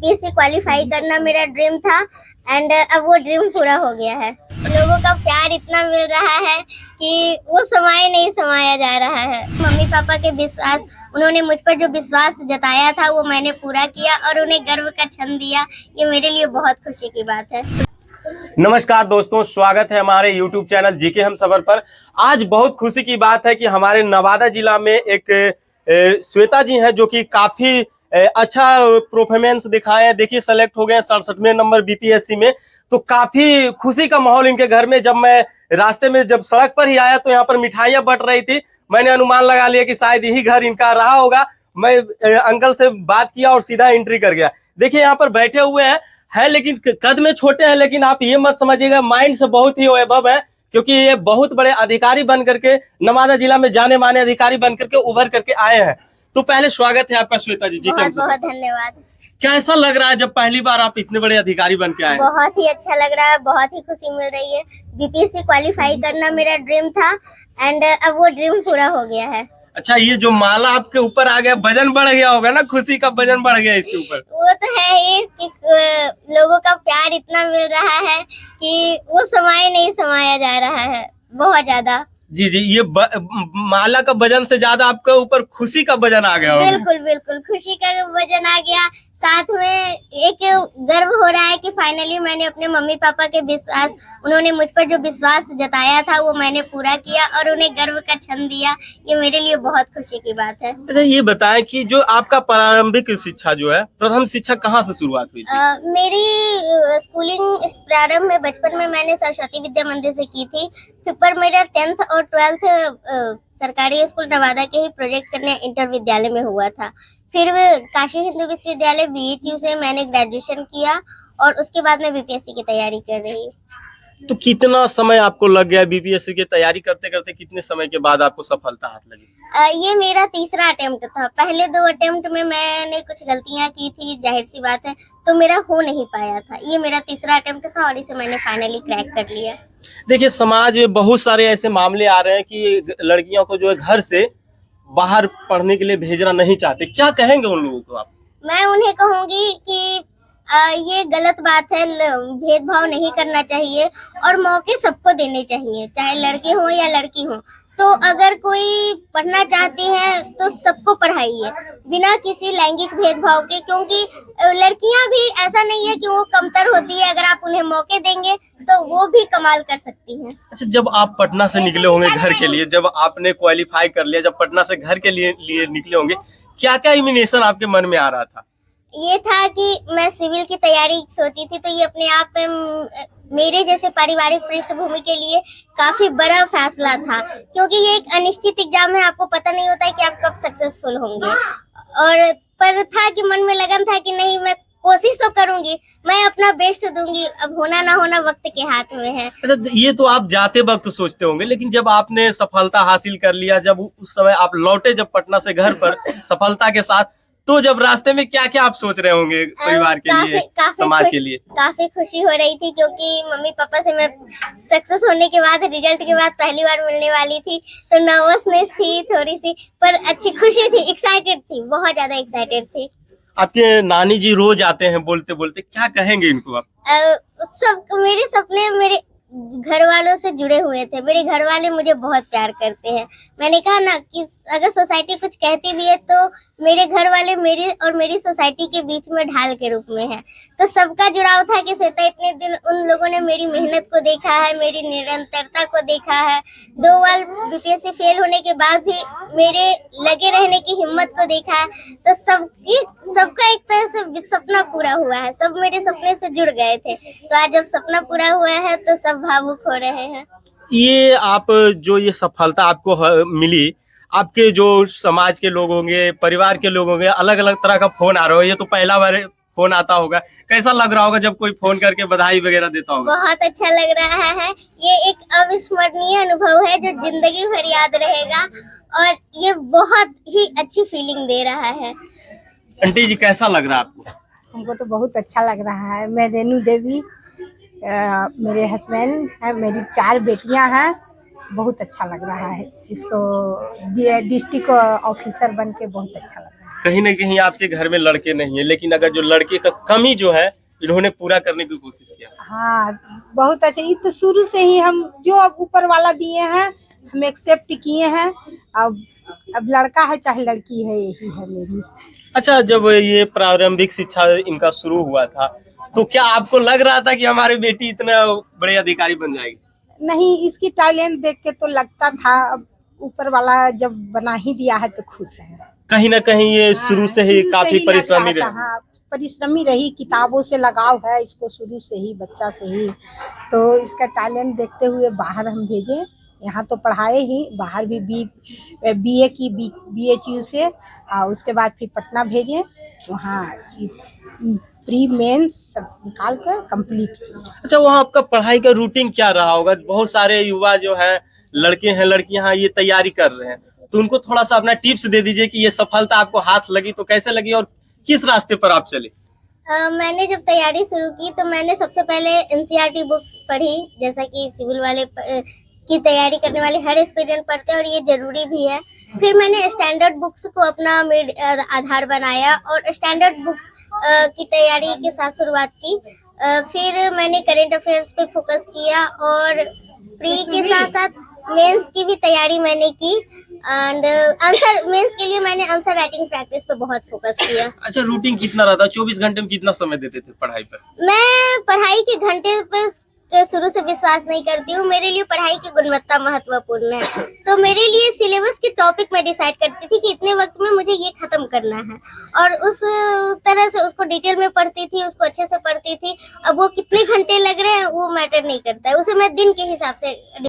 BSc qualify करना मेरा dream था एंड अब वो ड्रीम पूरा हो गया है। लोगों का प्यार इतना मिल रहा है कि वो समय नहीं समाया जा रहा है। मम्मी पापा के विश्वास, उन्होंने मुझ पर जो विश्वास जताया था वो मैंने पूरा किया और उन्हें गर्व का क्षण दिया। ये मेरे लिए बहुत खुशी की बात है। नमस्कार दोस्तों, स्वागत है हमारे YouTube चैनल जीके हम सफर पर। आज बहुत खुशी की बात है कि हमारे नवादा जिला में एक श्वेता जी हैं जो कि काफी अच्छा परफॉर्मेंस दिखाए हैं। देखिए, सेलेक्ट हो गए 67वें नंबर बीपीएससी में। तो काफी खुशी का माहौल इनके घर में। जब मैं रास्ते में जब सड़क पर ही आया तो यहाँ पर मिठाइयां बट रही थी। मैंने अनुमान लगा लिया कि शायद यही घर इनका रहा होगा। मैं अंकल से बात किया और सीधा एंट्री कर गया। देखिए, यहाँ पर बैठे हुए हैं लेकिन कद में छोटे हैं, लेकिन आप ये मत समझिएगा, माइंड से बहुत ही वैभव है, क्योंकि ये बहुत बड़े अधिकारी बन करके नवादा जिला में जाने माने अधिकारी बन करके उभर करके आए हैं। तो पहले स्वागत है आपका श्वेता जी। बहुत बहुत धन्यवाद। कैसा लग रहा है जब पहली बार आप इतने बड़े अधिकारी बन के आए? बहुत ही अच्छा लग रहा है, बहुत ही खुशी मिल रही है। बीपीएससी क्वालिफाई करना मेरा ड्रीम था एंड अब वो ड्रीम पूरा हो गया है। अच्छा, ये जो माला आपके ऊपर आ गया, वजन बढ़ गया होगा ना? खुशी का वजन बढ़ गया इसके ऊपर। वो तो है ही कि लोगों का प्यार इतना मिल रहा है कि वो समय नहीं समाया जा रहा है, बहुत ज्यादा। जी जी, ये माला का वजन से ज्यादा आपके ऊपर खुशी का वजन आ गया होगा। बिल्कुल बिल्कुल, खुशी का वजन आ गया। साथ में एक गर्व हो रहा है कि फाइनली मैंने अपने मम्मी पापा के विश्वास, उन्होंने मुझ पर जो विश्वास जताया था वो मैंने पूरा किया और उन्हें गर्व का क्षण दिया। ये मेरे लिए बहुत खुशी की बात है। अच्छा, ये बताएं कि जो आपका प्रारंभिक शिक्षा जो है, प्रथम शिक्षा कहाँ से शुरुआत हुई थी? मेरी स्कूलिंग प्रारंभ में बचपन में मैंने सरस्वती विद्या मंदिर से की थी। फिर मेरा 10th और 12th सरकारी स्कूल नवादा के ही प्रोजेक्ट कन्या इंटर विद्यालय में हुआ था। फिर काशी हिंदू विश्वविद्यालय बीएचयू से मैंने ग्रेजुएशन किया और उसके बाद मैं बीपीएससी की तैयारी कर रही हूँ। तो कितना समय आपको लग गया बीपीएससी की तैयारी करते करते? कितने समय के बाद आपको सफलता हाथ लगी? ये मेरा तीसरा अटेम्प्ट था। पहले 2 अटेम्प्ट में मैंने कुछ गलतियां की थी, जाहिर सी बात है, तो मेरा हो नहीं पाया था। ये मेरा तीसरा अटेम्प्ट था और इसे मैंने फाइनली क्रैक कर लिया। देखिए, समाज में बहुत सारे ऐसे मामले आ रहे हैं कि लड़कियों को जो है घर से बाहर पढ़ने के लिए भेजना नहीं चाहते। क्या कहेंगे उन लोगों को आप? मैं उन्हें कहूंगी कि ये गलत बात है। भेदभाव नहीं करना चाहिए और मौके सबको देने चाहिए, चाहे लड़के हो या लड़की हो। तो अगर कोई पढ़ना चाहती है तो सबको पढ़ाइए बिना किसी लैंगिक भेदभाव के, क्योंकि लड़कियां भी ऐसा नहीं है कि वो कमतर होती है। अगर आप उन्हें मौके देंगे तो वो भी कमाल कर सकती हैं। अच्छा, जब आप पटना से निकले होंगे घर के लिए, जब आपने क्वालिफाई कर लिया, जब पटना से घर के लिए निकले होंगे, क्या क्या इमिनेशन आपके मन में आ रहा था? ये था कि मैं सिविल की तैयारी सोची थी, तो ये अपने आप में मेरे जैसे पारिवारिक पृष्ठभूमि के लिए काफी बड़ा फैसला था, क्योंकि ये एक अनिश्चित एग्जाम है। आपको पता नहीं होता है कि आप कब सक्सेसफुल होंगे। और पर था कि मन में लगन था कि नहीं, मैं कोशिश तो करूंगी, मैं अपना बेस्ट दूंगी। अब होना ना होना वक्त के हाथ में है। अच्छा, ये तो आप जाते वक्त सोचते होंगे, लेकिन जब आपने सफलता हासिल कर लिया, जब उस समय आप लौटे जब पटना से घर पर सफलता के साथ, तो जब रास्ते में क्या क्या आप सोच रहे होंगे परिवार के लिए, समाज के लिए? काफी खुशी हो रही थी, क्योंकि मम्मी पापा से मैं सक्सेस होने के बाद, रिजल्ट के बाद पहली बार मिलने वाली थी। तो नर्वसनेस थी थोड़ी सी, पर अच्छी खुशी थी, एक्साइटेड थी, बहुत ज्यादा एक्साइटेड थी। आपके नानी जी रोज आते हैं बोलते बोलते, क्या कहेंगे इनको आप? सब मेरे सपने मेरे घर वालों से जुड़े हुए थे। मेरे घर वाले मुझे बहुत प्यार करते हैं। मैंने कहा ना कि अगर सोसाइटी कुछ कहती भी है तो मेरे घर वाले मेरे और मेरी सोसाइटी के बीच में ढाल के रूप में है। तो सबका जुड़ाव था कि श्वेता, इतने दिन उन लोगों ने मेरी मेहनत को देखा है, मेरी निरंतरता को देखा है। 2 बार बीपीएससी फेल होने के बाद भी मेरे लगे रहने की हिम्मत को देखा है। तो सबका एक तरह से सपना पूरा हुआ है। सब मेरे सपने से जुड़ गए थे। तो आज जब सपना पूरा हुआ है तो सब भावुक हो रहे हैं। ये आप जो ये सफलता आपको मिली, आपके जो समाज के लोग होंगे, परिवार के लोग होंगे, अलग अलग तरह का फोन आ रहा है। ये तो पहला बार फोन आता होगा, कैसा लग रहा होगा जब कोई फोन करके बधाई वगैरह देता होगा? बहुत अच्छा लग रहा है। ये एक अविस्मरणीय अनुभव है जो जिंदगी भर याद रहेगा और ये बहुत ही अच्छी फीलिंग दे रहा है। आंटी जी, कैसा लग रहा है आपको? हमको तो बहुत अच्छा लग रहा है। मैं रेनू देवी, मेरे हस्बैंड है, मेरी 4 बेटियां हैं। बहुत अच्छा लग रहा है। इसको डिस्ट्रिक्ट ऑफिसर बन के बहुत अच्छा लग रहा है। कहीं ना कहीं आपके घर में लड़के नहीं है, लेकिन अगर जो लड़के का कमी जो है इन्होंने पूरा करने की कोशिश किया। हाँ बहुत अच्छा, ये तो शुरू से ही हम जो अब ऊपर वाला दिए हैं हम एक्सेप्ट किए हैं। अब लड़का है चाहे लड़की है, यही है मेरी। अच्छा, जब ये प्रारंभिक शिक्षा इनका शुरू हुआ था तो क्या आपको लग रहा था कि हमारी बेटी इतना बड़े अधिकारी बन जाएगी? नहीं, इसकी टैलेंट देख के तो लगता था, अब ऊपर वाला जब बना ही दिया है तो खुश है। कहीं ना कहीं ये शुरू से ही काफी लग परिश्रमी रहा था, रहे। हाँ परिश्रमी रही, किताबों से लगाव है इसको शुरू से ही, बच्चा से ही। तो इसका टैलेंट देखते हुए बाहर हम भेजे, यहाँ तो पढ़ाए ही, बाहर भी बीए की BHU से, और उसके बाद फिर पटना भेजे, वहाँ प्री मेंस सब निकाल कर कंप्लीट किए। अच्छा, वहाँ आपका पढ़ाई का रूटीन क्या रहा होगा? बहुत सारे युवा जो है, लड़के हैं लड़कियां ये तैयारी कर रहे हैं, तो उनको थोड़ा सा अपना टिप्स दे दीजिए कि ये सफलता आपको हाथ लगी तो कैसे लगी और किस रास्ते पर आप चले? मैंने जब तैयारी शुरू की तो मैंने सबसे पहले NCERT बुक्स पढ़ी, जैसा कि सिविल वाले की तैयारी करने वाले हर स्टूडेंट पढ़ते हैं और ये जरूरी भी है। फिर मैंने स्टैंडर्ड बुक्स को अपना आधार बनाया और स्टैंडर्ड बुक्स की तैयारी के साथ शुरुआत की। फिर मैंने करंट अफेयर्स पे फोकस किया और प्री के साथ साथ मेंस की भी तैयारी मैंने की, एंड आंसर मेंस के लिए मैंने आंसर राइटिंग प्रैक्टिस पे बहुत फोकस किया। अच्छा, रूटीन कितना रहता? 24 घंटे में कितना समय देते थे पढ़ाई पर? मैं पढ़ाई के घंटे पर शुरू से विश्वास नहीं करती हूँ, मेरे लिए पढ़ाई की गुणवत्ता महत्वपूर्ण है। तो मेरे लिए सिलेबस के टॉपिक मैं डिसाइड करती थी कि इतने वक्त में मुझे ये खत्म करना है, और उस तरह से उसको डिटेल में पढ़ती थी, उसको अच्छे से पढ़ती थी। अब वो कितने घंटे लग रहे हैं वो मैटर नहीं करता है, उसे मैं दिन के हिसाब से